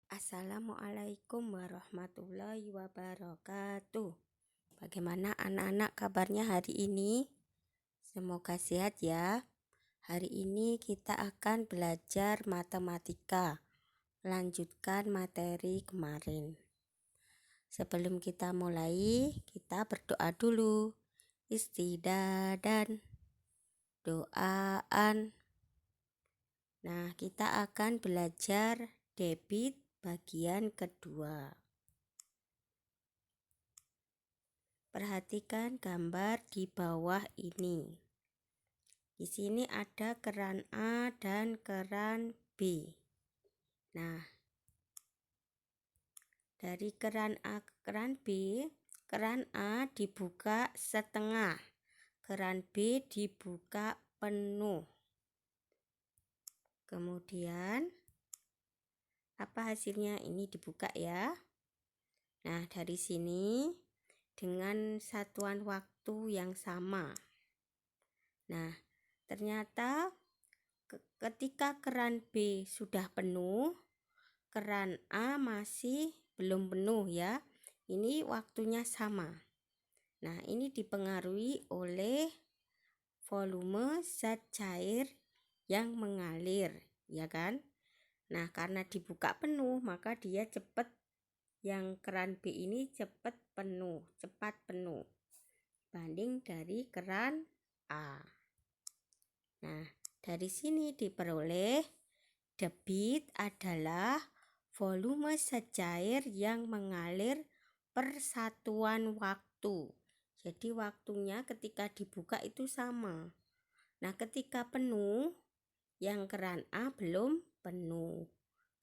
Assalamualaikum warahmatullahi wabarakatuh. Bagaimana anak-anak kabarnya hari ini? Semoga sehat ya. Hari ini kita akan belajar matematika, melanjutkan materi kemarin. Sebelum kita mulai, kita berdoa dulu. Istidadan, doaan. Nah, kita akan belajar debit bagian kedua. Perhatikan gambar di bawah ini. Di sini ada keran A dan keran B. Nah, dari keran A ke keran B, keran A dibuka setengah, keran B dibuka penuh. Kemudian apa hasilnya? Ini dibuka ya. Nah, dari sini dengan satuan waktu yang sama. Nah, ternyata ketika keran B sudah penuh, keran A masih belum penuh ya. Ini waktunya sama. Nah, ini dipengaruhi oleh volume zat cair yang mengalir, ya kan? Nah, karena dibuka penuh, maka dia cepat, yang keran B ini cepat penuh banding dari keran A. Nah, dari sini diperoleh debit adalah volume zat cair yang mengalir per satuan waktu. Jadi waktunya ketika dibuka itu sama. Nah, ketika penuh, yang keran A belum penuh.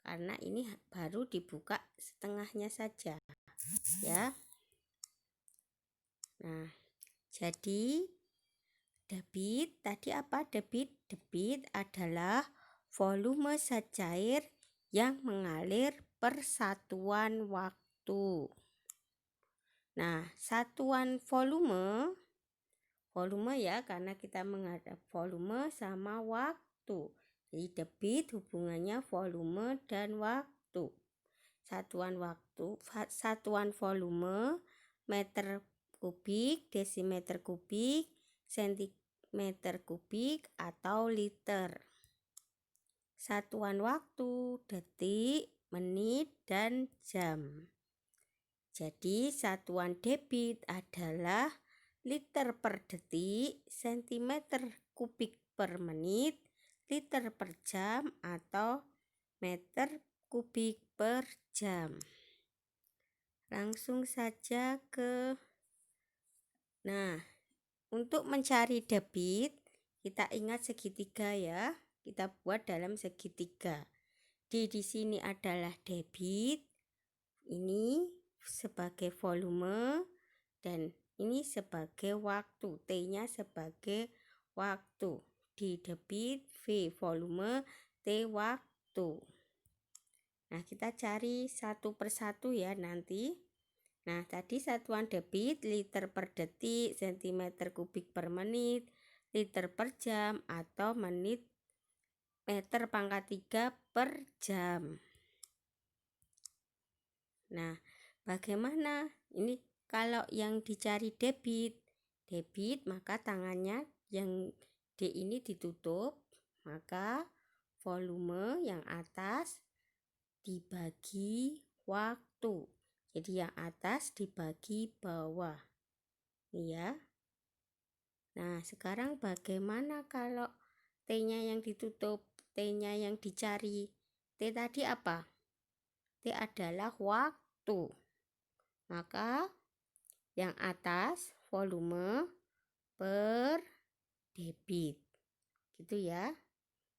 Karena ini baru dibuka setengahnya saja. Ya. Nah, jadi debit tadi apa? Debit adalah volume zat cair yang mengalir per satuan waktu. Nah, satuan volume ya, karena kita menghadap volume sama waktu. Jadi debit hubungannya volume dan waktu. Satuan volume meter kubik, desimeter kubik, sentimeter kubik atau liter. Satuan waktu detik, menit, dan jam. Jadi satuan debit adalah liter per detik, sentimeter kubik per menit, liter per jam, atau meter kubik per jam. Langsung saja ke untuk mencari debit, kita ingat segitiga ya. Kita buat dalam segitiga. D di sini adalah debit, ini sebagai volume, dan ini sebagai waktu. T-nya sebagai waktu. D debit, V volume, T waktu. Nah, kita cari satu persatu ya nanti. Nah, tadi satuan debit liter per detik, sentimeter kubik per menit, liter per jam, atau menit meter pangkat 3 per jam. Nah, bagaimana? Ini kalau yang dicari debit maka tangannya yang D ini ditutup, maka volume yang atas dibagi waktu. Jadi yang atas dibagi bawah. Ini ya. Nah, sekarang bagaimana kalau T-nya yang ditutup, T-nya yang dicari? T tadi apa? T adalah waktu. Maka yang atas volume per debit. Gitu ya.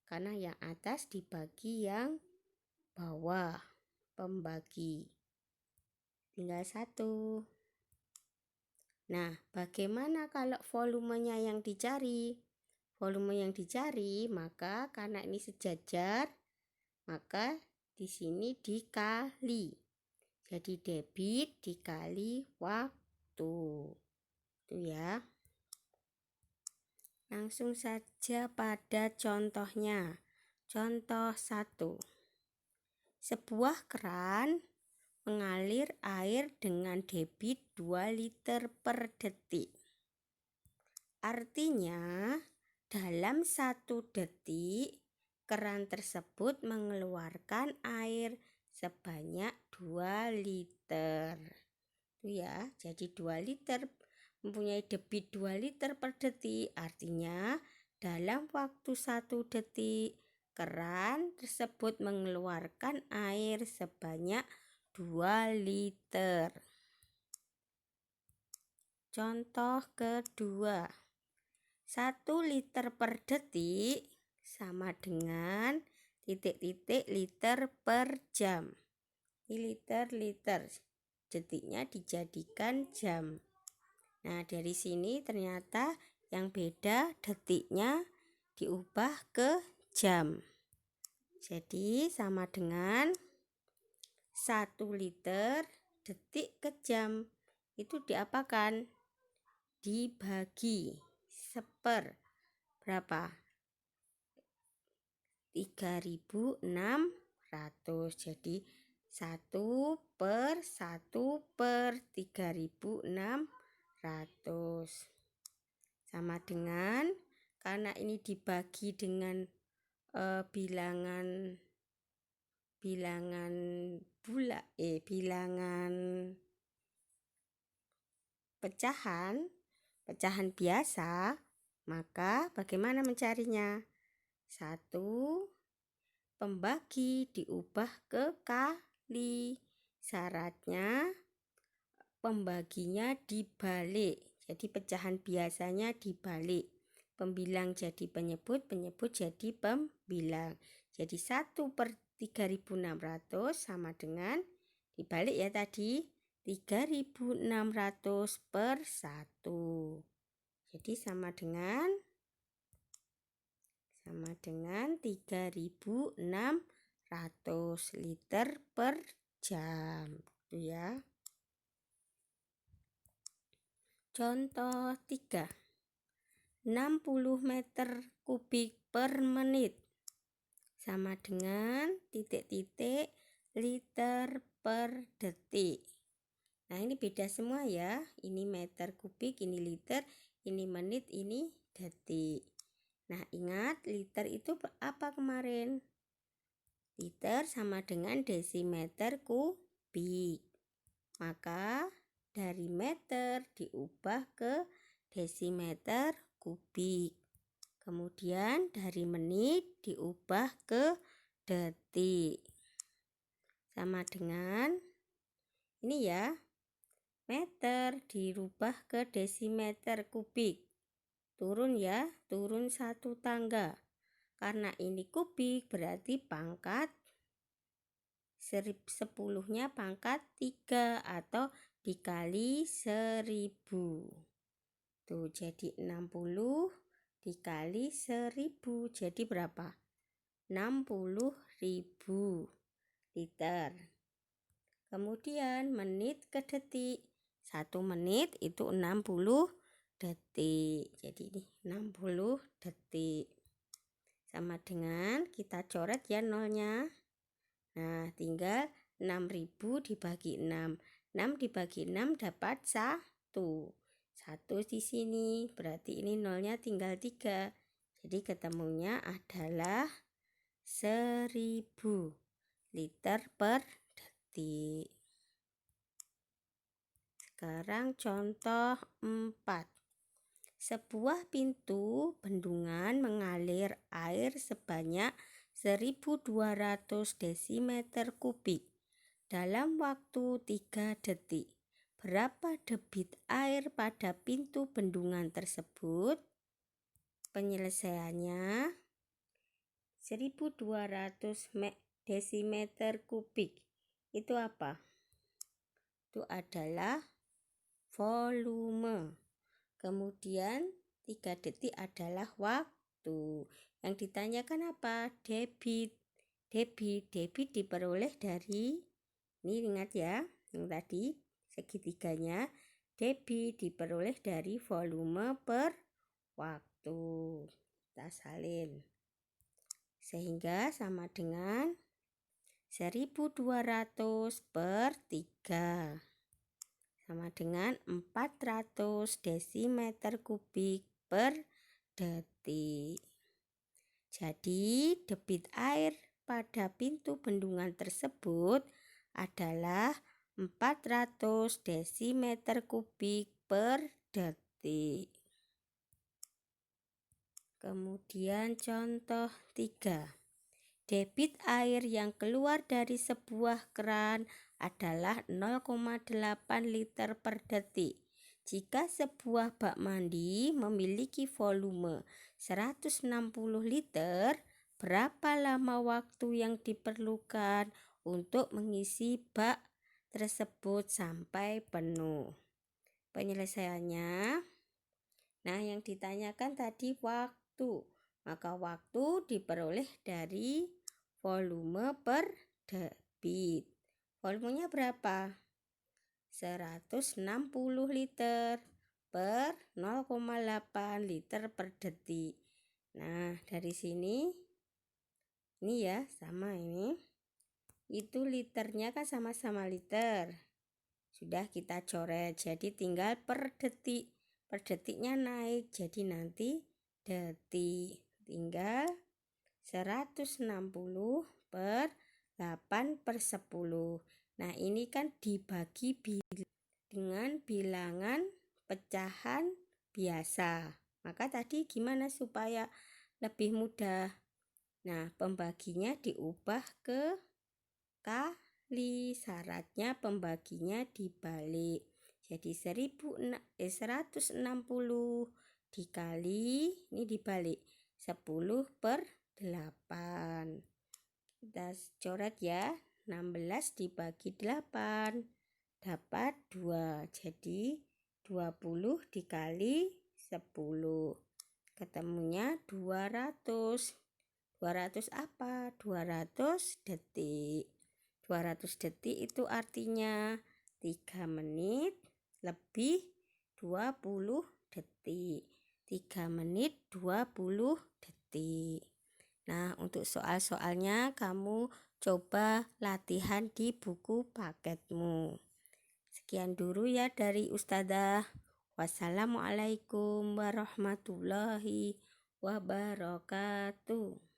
Karena yang atas dibagi yang bawah. Pembagi. Tinggal satu. Nah, bagaimana kalau volumenya yang dicari? Volume yang dicari, maka karena ini sejajar, maka di sini dikali. Jadi debit dikali waktu. Itu ya. Langsung saja pada contohnya. Contoh 1. Sebuah keran mengalir air dengan debit 2 liter per detik. Artinya, dalam 1 detik, keran tersebut mengeluarkan air sebanyak 2 liter. Itu ya, jadi 2 liter mempunyai debit 2 liter per detik. Artinya, dalam waktu 1 detik, keran tersebut mengeluarkan air sebanyak 2 liter. Contoh kedua, 1 liter per detik sama dengan titik-titik liter per jam. Ini liter, detiknya dijadikan jam. Nah, dari sini ternyata yang beda detiknya diubah ke jam. Jadi sama dengan 1 liter detik ke jam. Itu diapakan? Dibagi seper berapa? 3.600. Jadi 1 per 3.600 sama dengan, karena ini dibagi dengan bilangan pecahan biasa, maka bagaimana mencarinya? 1 pembagi diubah ke kali. Syaratnya pembaginya dibalik. Jadi pecahan biasanya dibalik. Pembilang jadi penyebut, penyebut jadi pembilang. Jadi 1 per 3.600 sama dengan, dibalik ya tadi, 3.600 per 1. Jadi sama dengan 3.600 liter per jam. Itu ya. Contoh 3. 60 meter kubik per menit sama dengan titik-titik liter per detik. Nah, ini beda semua ya. Ini meter kubik, ini liter, ini menit, ini detik. Nah, ingat liter itu apa kemarin? Liter sama dengan desimeter kubik. Maka dari meter diubah ke desimeter kubik. Kemudian dari menit diubah ke detik. Sama dengan ini ya, meter dirubah ke desimeter kubik. Turun ya, turun 1 tangga. Karena ini kubik berarti pangkat 10-nya pangkat 3 atau dikali 1000. Tuh, jadi 60 dikali 1000. Jadi berapa? 60.000 liter. Kemudian menit ke detik. 1 menit itu 60 detik. Jadi ini 60 detik. Sama dengan kita coret ya nolnya. Nah, tinggal 6.000 dibagi 6. 6 dibagi 6 dapat 1. 1 di sini, berarti ini nolnya tinggal 3. Jadi ketemunya adalah 1000 liter per detik. Sekarang contoh 4. Sebuah pintu bendungan mengalir air sebanyak 1.200 desimeter kubik dalam waktu 3 detik. Berapa debit air pada pintu bendungan tersebut? Penyelesaiannya 1.200 desimeter kubik. Itu apa? Itu adalah volume. Kemudian 3 detik adalah waktu. Yang ditanyakan apa? Debit. Debit diperoleh dari, ini ingat ya, yang tadi segitiganya. Debit diperoleh dari volume per waktu. Kita salin. Sehingga sama dengan 1200 per 3 sama dengan 400 desimeter kubik per detik. Jadi debit air pada pintu bendungan tersebut adalah 400 desimeter kubik per detik. Kemudian contoh 3. Debit air yang keluar dari sebuah keran adalah 0,8 liter per detik. Jika sebuah bak mandi memiliki volume 160 liter, berapa lama waktu yang diperlukan untuk mengisi bak tersebut sampai penuh? Penyelesaiannya, nah yang ditanyakan tadi waktu. Maka waktu diperoleh dari volume per debit. Volumenya berapa? 160 liter per 0,8 liter per detik. Nah, dari sini ini ya, sama ini. Itu liternya kan sama-sama liter. Sudah kita coret, jadi tinggal per detik. Per detiknya naik, jadi nanti detik. Tinggal 160 per 8 per 10. Nah ini kan dibagi dengan bilangan pecahan biasa. Maka tadi gimana supaya lebih mudah? Nah pembaginya diubah ke kali. Syaratnya pembaginya dibalik. Jadi 160 dikali, ini dibalik 10 per 8. Kita coret ya, 16 dibagi 8 dapat 2. Jadi 20 dikali 10. Ketemunya 200. 200 apa? 200 detik. 200 detik itu artinya 3 menit lebih 20 detik. 3 menit 20 detik. Nah, untuk soal-soalnya kamu coba latihan di buku paketmu. Sekian dulu ya dari Ustadzah. Wassalamualaikum warahmatullahi wabarakatuh.